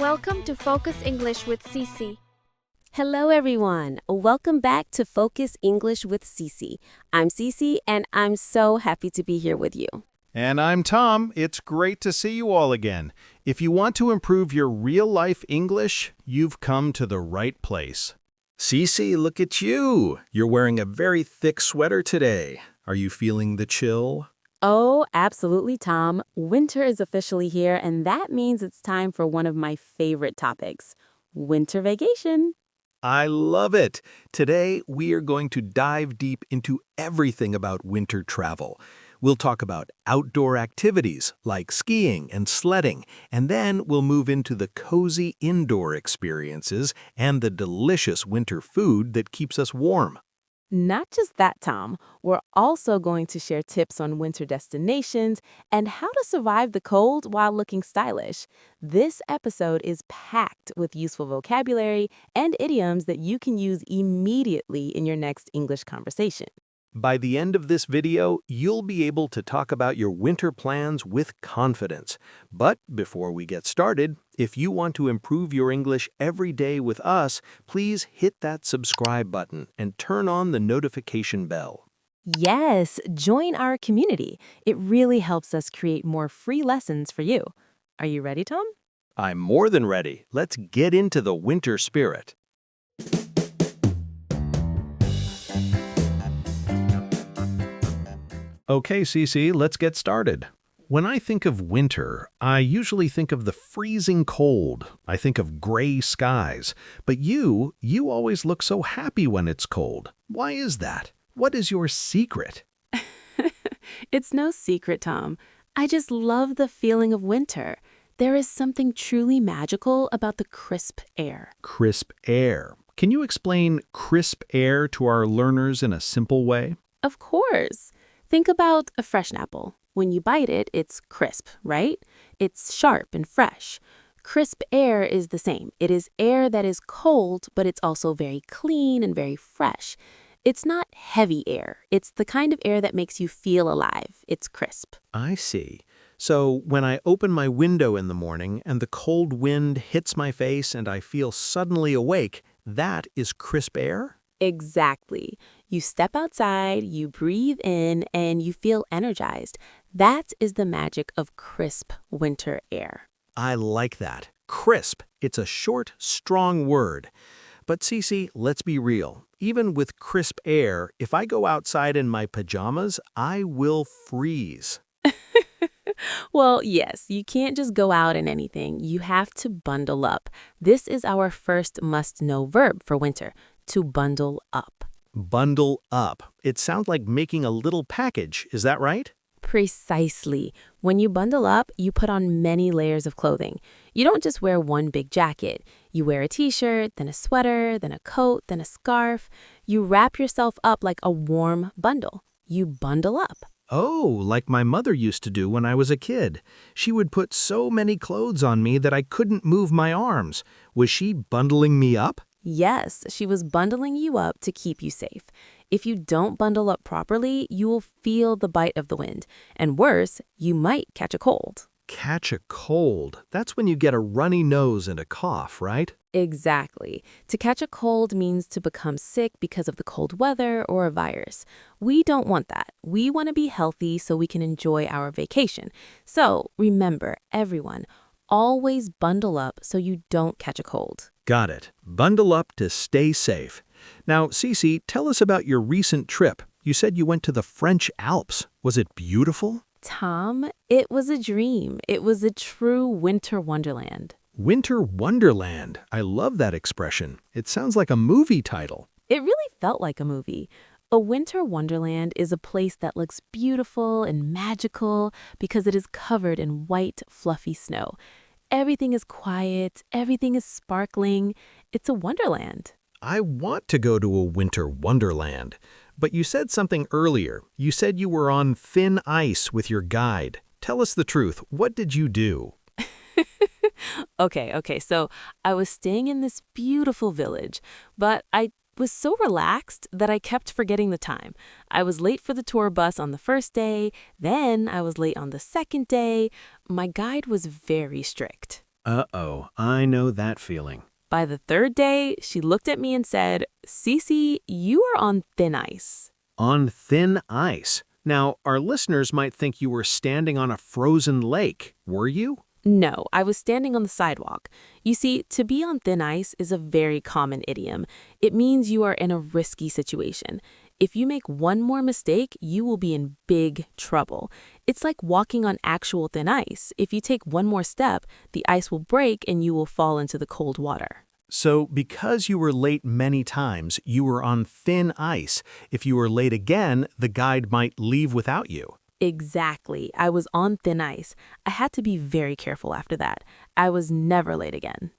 Welcome to Focus English with Cece. Hello, everyone. Welcome back to Focus English with Cece. I'm Cece, and I'm so happy to be here with you. And I'm Tom. It's great to see you all again. If you want to improve your real-life English, you've come to the right place. Cece, look at you. You're wearing a very thick sweater today. Are you feeling the chill? Oh, absolutely, Tom. Winter is officially here, and that means it's time for one of my favorite topics, winter vacation. I love it. Today, we are going to dive deep into everything about winter travel. We'll talk about outdoor activities like skiing and sledding, and then we'll move into the cozy indoor experiences and the delicious winter food that keeps us warm. Not just that, Tom. We're also going to share tips on winter destinations and how to survive the cold while looking stylish. This episode is packed with useful vocabulary and idioms that you can use immediately in your next English conversation. By the end of this video, you'll be able to talk about your winter plans with confidence. But before we get started, if you want to improve your English every day with us, please hit that subscribe button and turn on the notification bell. Yes, join our community. It really helps us create more free lessons for you. Are you ready, Tom? I'm more than ready. Let's get into the winter spirit. Okay, Cece, let's get started. When I think of winter, I usually think of the freezing cold. I think of gray skies. But you always look so happy when it's cold. Why is that? What is your secret? It's no secret, Tom. I just love the feeling of winter. There is something truly magical about the crisp air. Crisp air. Can you explain crisp air to our learners in a simple way? Of course. Think about a fresh apple. When you bite it, it's crisp, right? It's sharp and fresh. Crisp air is the same. It is air that is cold, but it's also very clean and very fresh. It's not heavy air. It's the kind of air that makes you feel alive. It's crisp. I see. So when I open my window in the morning and the cold wind hits my face and I feel suddenly awake, that is crisp air? Exactly. You step outside, you breathe in, and you feel energized. That is the magic of crisp winter air. I like that. Crisp. It's a short, strong word. But Cece, let's be real. Even with crisp air, if I go outside in my pajamas, I will freeze. Well, yes, you can't just go out in anything. You have to bundle up. This is our first must-know verb for winter, to bundle up. Bundle up. It sounds like making a little package. Is that right? Precisely. When you bundle up, you put on many layers of clothing. You don't just wear one big jacket. You wear a t-shirt, then a sweater, then a coat, then a scarf. You wrap yourself up like a warm bundle. You bundle up. Oh, like my mother used to do when I was a kid. She would put so many clothes on me that I couldn't move my arms. Was she bundling me up? Yes, she was bundling you up to keep you safe. If you don't bundle up properly, you will feel the bite of the wind. And worse, you might catch a cold. Catch a cold. That's when you get a runny nose and a cough, right? Exactly. To catch a cold means to become sick because of the cold weather or a virus. We don't want that. We want to be healthy so we can enjoy our vacation. So remember, everyone, always bundle up so you don't catch a cold. Got it. Bundle up to stay safe. Now, Cece, tell us about your recent trip. You said you went to the French Alps. Was it beautiful? Tom, it was a dream. It was a true winter wonderland. Winter Wonderland. I love that expression. It sounds like a movie title. It really felt like a movie. A winter wonderland is a place that looks beautiful and magical because it is covered in white, fluffy snow. Everything is quiet. Everything is sparkling. It's a wonderland. I want to go to a winter wonderland. But you said something earlier. You said you were on thin ice with your guide. Tell us the truth. What did you do? Okay, so I was staying in this beautiful village, but I was so relaxed that I kept forgetting the time. I was late for the tour bus on the first day, then I was late on the second day. My guide was very strict. Uh-oh, I know that feeling. By the third day, she looked at me and said, "Cece, you are on thin ice." On thin ice. Now, our listeners might think you were standing on a frozen lake. Were you? No, I was standing on the sidewalk. You see, to be on thin ice is a very common idiom. It means you are in a risky situation. If you make one more mistake, you will be in big trouble. It's like walking on actual thin ice. If you take one more step, the ice will break and you will fall into the cold water. So, because you were late many times, you were on thin ice. If you were late again, the guide might leave without you. Exactly. I was on thin ice. I had to be very careful after that. I was never late again.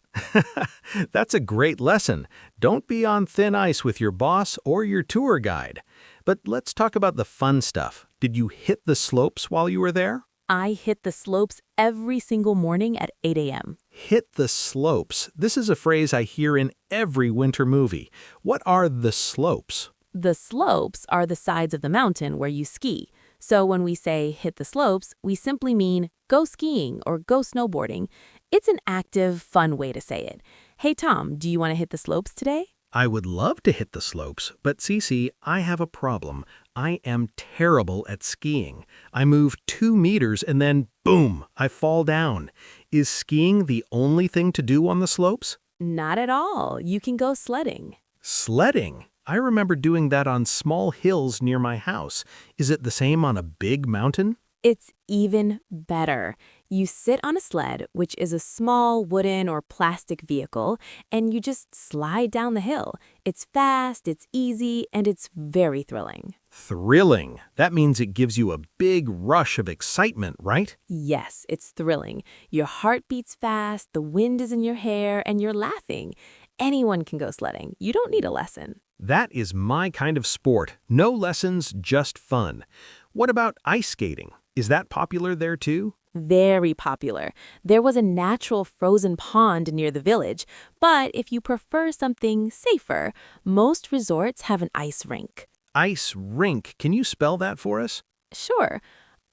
That's a great lesson. Don't be on thin ice with your boss or your tour guide. But let's talk about the fun stuff. Did you hit the slopes while you were there? I hit the slopes every single morning at 8 a.m. Hit the slopes. This is a phrase I hear in every winter movie. What are the slopes? The slopes are the sides of the mountain where you ski. So when we say hit the slopes, we simply mean go skiing or go snowboarding. It's an active, fun way to say it. Hey, Tom, do you want to hit the slopes today? I would love to hit the slopes, but Cece, I have a problem. I am terrible at skiing. I move 2 meters and then, boom, I fall down. Is skiing the only thing to do on the slopes? Not at all. You can go sledding. Sledding? I remember doing that on small hills near my house. Is it the same on a big mountain? It's even better. You sit on a sled, which is a small wooden or plastic vehicle, and you just slide down the hill. It's fast, it's easy, and it's very thrilling. Thrilling. That means it gives you a big rush of excitement, right? Yes, it's thrilling. Your heart beats fast, the wind is in your hair, and you're laughing. Anyone can go sledding. You don't need a lesson. That is my kind of sport. No lessons, just fun. What about ice skating? Is that popular there too? Very popular. There was a natural frozen pond near the village, but if you prefer something safer, most resorts have an ice rink. Ice rink. Can you spell that for us? Sure.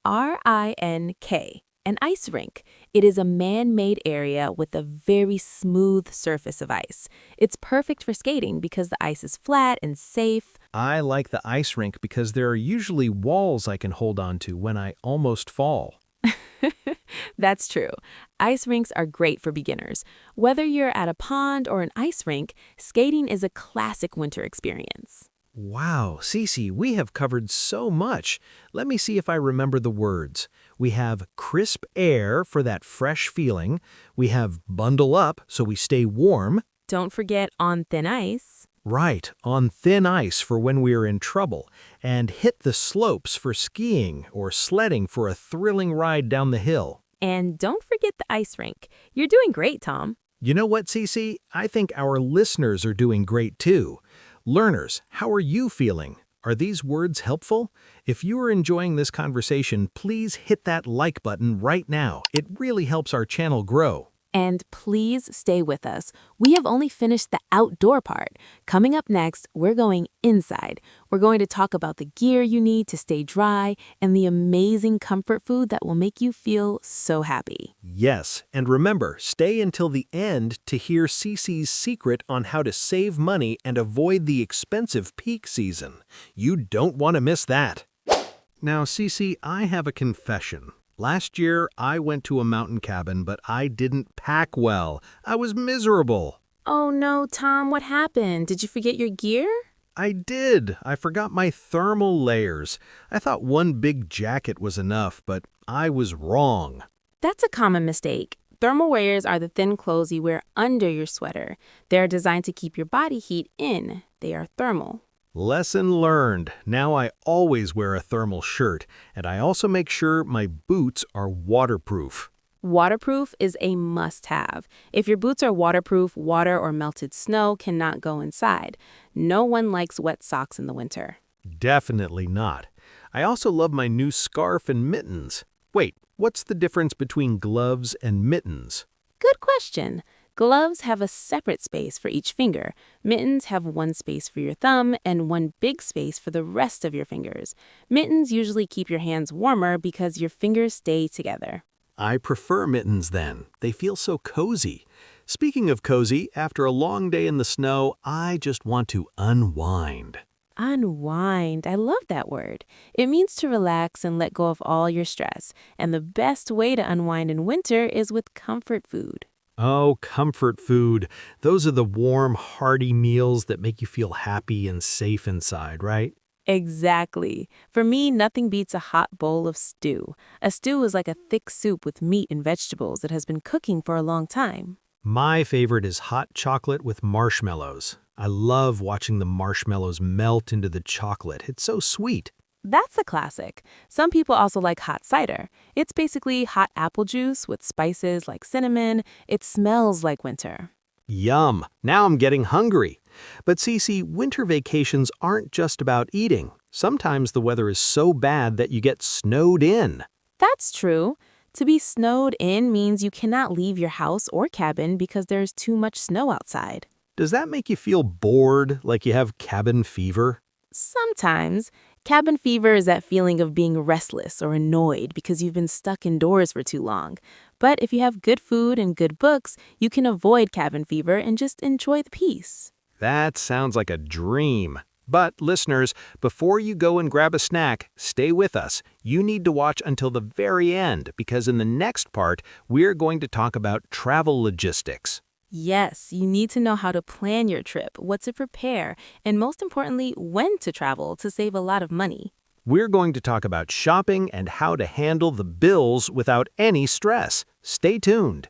R-I-N-K. An ice rink. It is a man-made area with a very smooth surface of ice. It's perfect for skating because the ice is flat and safe. I like the ice rink because there are usually walls I can hold on to when I almost fall. That's true. Ice rinks are great for beginners. Whether you're at a pond or an ice rink, skating is a classic winter experience. Wow, Cece, we have covered so much. Let me see if I remember the words. We have crisp air for that fresh feeling. We have bundle up so we stay warm. Don't forget on thin ice. Right, on thin ice for when we are in trouble. And hit the slopes for skiing or sledding for a thrilling ride down the hill. And don't forget the ice rink. You're doing great, Tom. You know what, Cece? I think our listeners are doing great too. Learners, how are you feeling? Are these words helpful? If you are enjoying this conversation, please hit that like button right now. It really helps our channel grow. And please stay with us. We have only finished the outdoor part. Coming up next, we're going inside. We're going to talk about the gear you need to stay dry and the amazing comfort food that will make you feel so happy. Yes, and remember, stay until the end to hear Cece's secret on how to save money and avoid the expensive peak season. You don't want to miss that. Now, Cece, I have a confession. Last year, I went to a mountain cabin, but I didn't pack well. I was miserable. Oh no, Tom, what happened? Did you forget your gear? I did. I forgot my thermal layers. I thought one big jacket was enough, but I was wrong. That's a common mistake. Thermal wears are the thin clothes you wear under your sweater. They're designed to keep your body heat in. They are thermal. Lesson learned. Now I always wear a thermal shirt, and I also make sure my boots are waterproof. Waterproof is a must-have. If your boots are waterproof, water or melted snow cannot go inside. No one likes wet socks in the winter. Definitely not. I also love my new scarf and mittens. Wait, what's the difference between gloves and mittens? Good question. Gloves have a separate space for each finger. Mittens have one space for your thumb and one big space for the rest of your fingers. Mittens usually keep your hands warmer because your fingers stay together. I prefer mittens then. They feel so cozy. Speaking of cozy, after a long day in the snow, I just want to unwind. Unwind. I love that word. It means to relax and let go of all your stress. And the best way to unwind in winter is with comfort food. Oh, comfort food. Those are the warm, hearty meals that make you feel happy and safe inside, right? Exactly. For me, nothing beats a hot bowl of stew. A stew is like a thick soup with meat and vegetables that has been cooking for a long time. My favorite is hot chocolate with marshmallows. I love watching the marshmallows melt into the chocolate. It's so sweet. That's a classic. Some people also like hot cider. It's basically hot apple juice with spices like cinnamon. It smells like winter. Yum! Now I'm getting hungry. But Cece, winter vacations aren't just about eating. Sometimes the weather is so bad that you get snowed in. That's true. To be snowed in means you cannot leave your house or cabin because there's too much snow outside. Does that make you feel bored, like you have cabin fever? Sometimes. Cabin fever is that feeling of being restless or annoyed because you've been stuck indoors for too long. But if you have good food and good books, you can avoid cabin fever and just enjoy the peace. That sounds like a dream. But listeners, before you go and grab a snack, stay with us. You need to watch until the very end because in the next part, we're going to talk about travel logistics. Yes, you need to know how to plan your trip, what to prepare, and most importantly, when to travel to save a lot of money. We're going to talk about shopping and how to handle the bills without any stress. Stay tuned.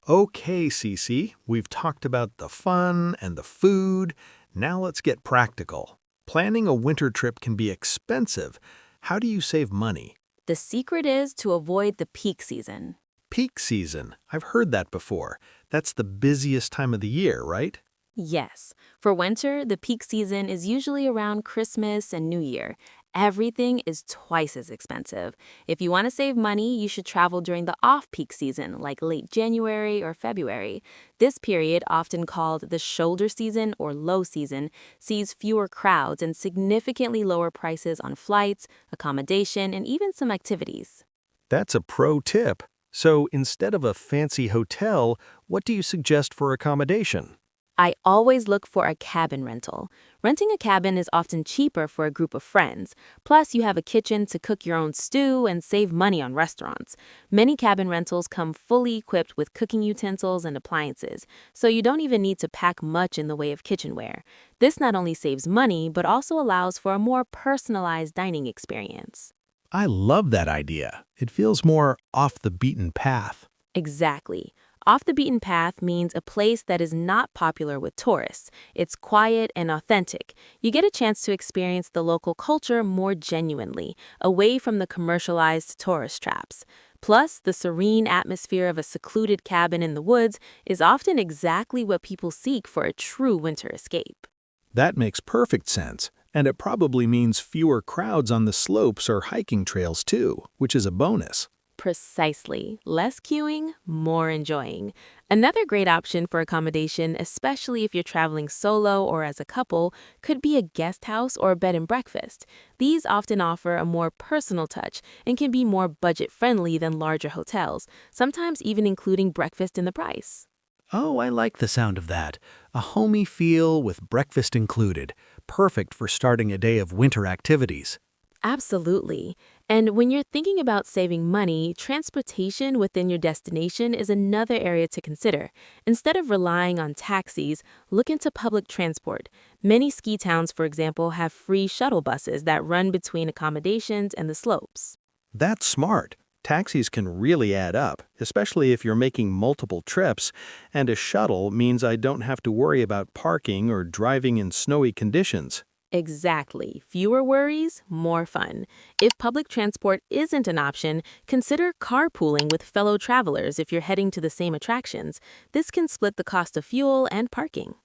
Okay, Cece, we've talked about the fun and the food. Now let's get practical. Planning a winter trip can be expensive. How do you save money? The secret is to avoid the peak season. Peak season. I've heard that before. That's the busiest time of the year, right? Yes. For winter, the peak season is usually around Christmas and New Year. Everything is twice as expensive. If you want to save money, you should travel during the off-peak season, like late January or February. This period, often called the shoulder season or low season, sees fewer crowds and significantly lower prices on flights, accommodation, and even some activities. That's a pro tip. So instead of a fancy hotel, what do you suggest for accommodation? I always look for a cabin rental. Renting a cabin is often cheaper for a group of friends. Plus, you have a kitchen to cook your own stew and save money on restaurants. Many cabin rentals come fully equipped with cooking utensils and appliances, so you don't even need to pack much in the way of kitchenware. This not only saves money, but also allows for a more personalized dining experience. I love that idea. It feels more off the beaten path. Exactly. Off the beaten path means a place that is not popular with tourists. It's quiet and authentic. You get a chance to experience the local culture more genuinely, away from the commercialized tourist traps. Plus, the serene atmosphere of a secluded cabin in the woods is often exactly what people seek for a true winter escape. That makes perfect sense. And it probably means fewer crowds on the slopes or hiking trails too, which is a bonus. Precisely. Less queuing, more enjoying. Another great option for accommodation, especially if you're traveling solo or as a couple, could be a guest house or a bed and breakfast. These often offer a more personal touch and can be more budget-friendly than larger hotels, sometimes even including breakfast in the price. Oh, I like the sound of that. A homey feel with breakfast included. Perfect for starting a day of winter activities. Absolutely. And when you're thinking about saving money, transportation within your destination is another area to consider. Instead of relying on taxis, look into public transport. Many ski towns, for example, have free shuttle buses that run between accommodations and the slopes. That's smart. Taxis can really add up, especially if you're making multiple trips, and a shuttle means I don't have to worry about parking or driving in snowy conditions. Exactly. Fewer worries, more fun. If public transport isn't an option, consider carpooling with fellow travelers if you're heading to the same attractions. This can split the cost of fuel and parking.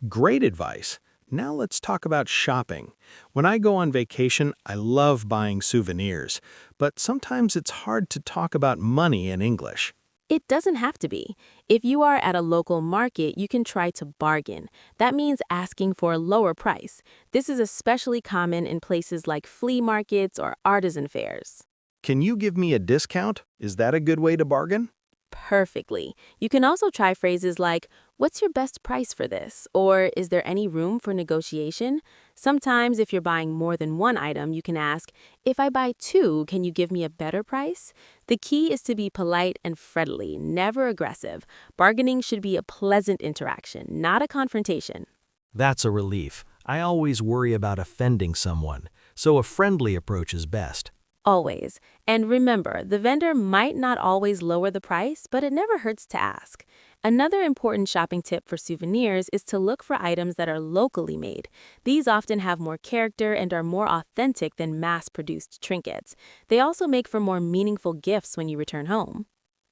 Great advice. Now let's talk about shopping. When I go on vacation, I love buying souvenirs, but sometimes it's hard to talk about money in English. It doesn't have to be. If you are at a local market, you can try to bargain. That means asking for a lower price. This is especially common in places like flea markets or artisan fairs. Can you give me a discount? Is that a good way to bargain? Perfectly. You can also try phrases like, "What's your best price for this?" Or "Is there any room for negotiation?" Sometimes, if you're buying more than one item, you can ask, "If I buy two, can you give me a better price?" The key is to be polite and friendly, never aggressive. Bargaining should be a pleasant interaction, not a confrontation. That's a relief. I always worry about offending someone, so a friendly approach is best. Always. And remember, the vendor might not always lower the price, but it never hurts to ask. Another important shopping tip for souvenirs is to look for items that are locally made. These often have more character and are more authentic than mass-produced trinkets. They also make for more meaningful gifts when you return home.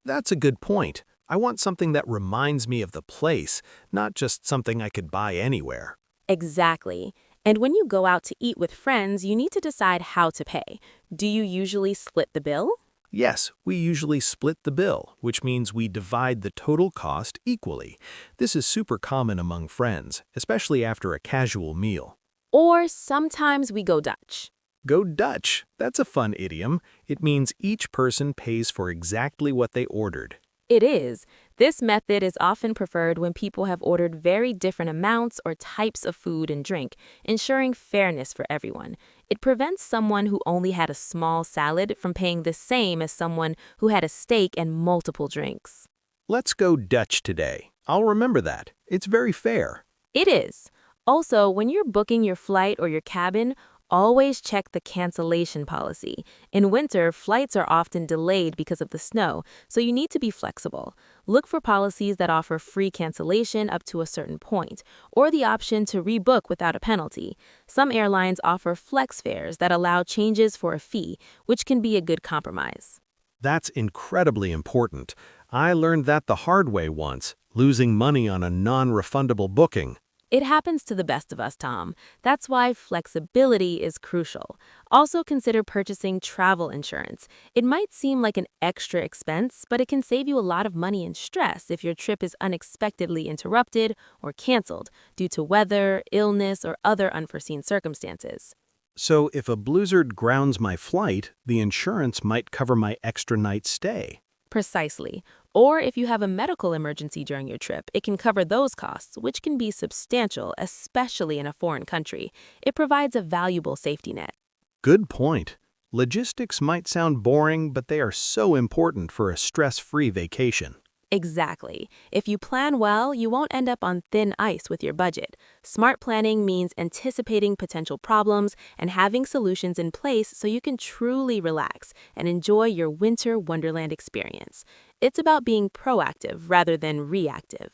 That's a good point. I want something that reminds me of the place, not just something I could buy anywhere. Exactly. And when you go out to eat with friends, you need to decide how to pay. Do you usually split the bill? Yes, we usually split the bill, which means we divide the total cost equally. This is super common among friends, especially after a casual meal. Or sometimes we go Dutch. Go Dutch. That's a fun idiom. It means each person pays for exactly what they ordered. It is. This method is often preferred when people have ordered very different amounts or types of food and drink, ensuring fairness for everyone. It prevents someone who only had a small salad from paying the same as someone who had a steak and multiple drinks. Let's go Dutch today. I'll remember that. It's very fair. It is. Also, when you're booking your flight or your cabin, always check the cancellation policy. In winter, flights are often delayed because of the snow, so you need to be flexible. Look for policies that offer free cancellation up to a certain point, or the option to rebook without a penalty. Some airlines offer flex fares that allow changes for a fee, which can be a good compromise. That's incredibly important. I learned that the hard way once, losing money on a non-refundable booking. It happens to the best of us, Tom. That's why flexibility is crucial. Also consider purchasing travel insurance. It might seem like an extra expense, but it can save you a lot of money and stress if your trip is unexpectedly interrupted or canceled due to weather, illness, or other unforeseen circumstances. So if a blizzard grounds my flight, the insurance might cover my extra night stay. Precisely. Or if you have a medical emergency during your trip, it can cover those costs, which can be substantial, especially in a foreign country. It provides a valuable safety net. Good point. Logistics might sound boring, but they are so important for a stress-free vacation. Exactly. If you plan well, you won't end up on thin ice with your budget. Smart planning means anticipating potential problems and having solutions in place so you can truly relax and enjoy your winter wonderland experience. It's about being proactive rather than reactive.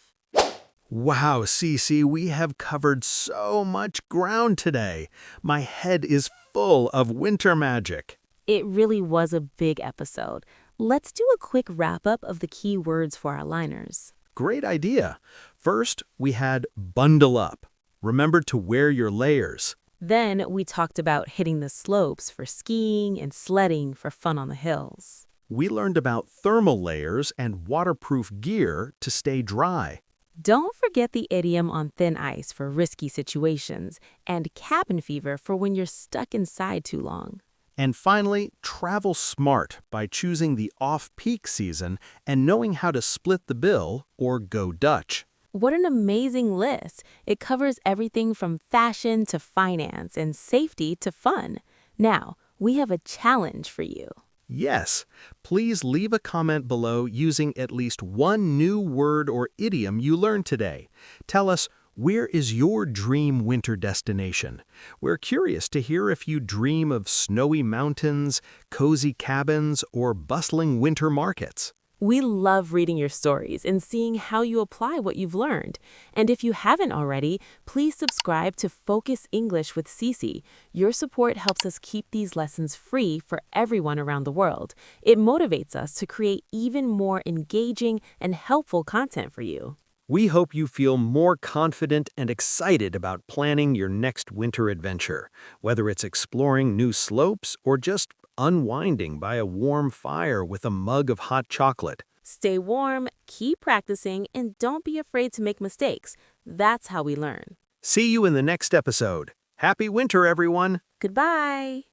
Wow, Cece, we have covered so much ground today. My head is full of winter magic. It really was a big episode. Let's do a quick wrap-up of the key words for our liners. Great idea. First, we had bundle up. Remember to wear your layers. Then we talked about hitting the slopes for skiing and sledding for fun on the hills. We learned about thermal layers and waterproof gear to stay dry. Don't forget the idiom on thin ice for risky situations and cabin fever for when you're stuck inside too long. And finally, travel smart by choosing the off-peak season and knowing how to split the bill or go Dutch. What an amazing list! It covers everything from fashion to finance and safety to fun. Now, we have a challenge for you. Yes, please leave a comment below using at least one new word or idiom you learned today. Tell us, where is your dream winter destination? We're curious to hear if you dream of snowy mountains, cozy cabins, or bustling winter markets. We love reading your stories and seeing how you apply what you've learned. And if you haven't already, please subscribe to Focus English with Cece. Your support helps us keep these lessons free for everyone around the world. It motivates us to create even more engaging and helpful content for you. We hope you feel more confident and excited about planning your next winter adventure, whether it's exploring new slopes or just unwinding by a warm fire with a mug of hot chocolate. Stay warm, keep practicing, and don't be afraid to make mistakes. That's how we learn. See you in the next episode. Happy winter, everyone! Goodbye.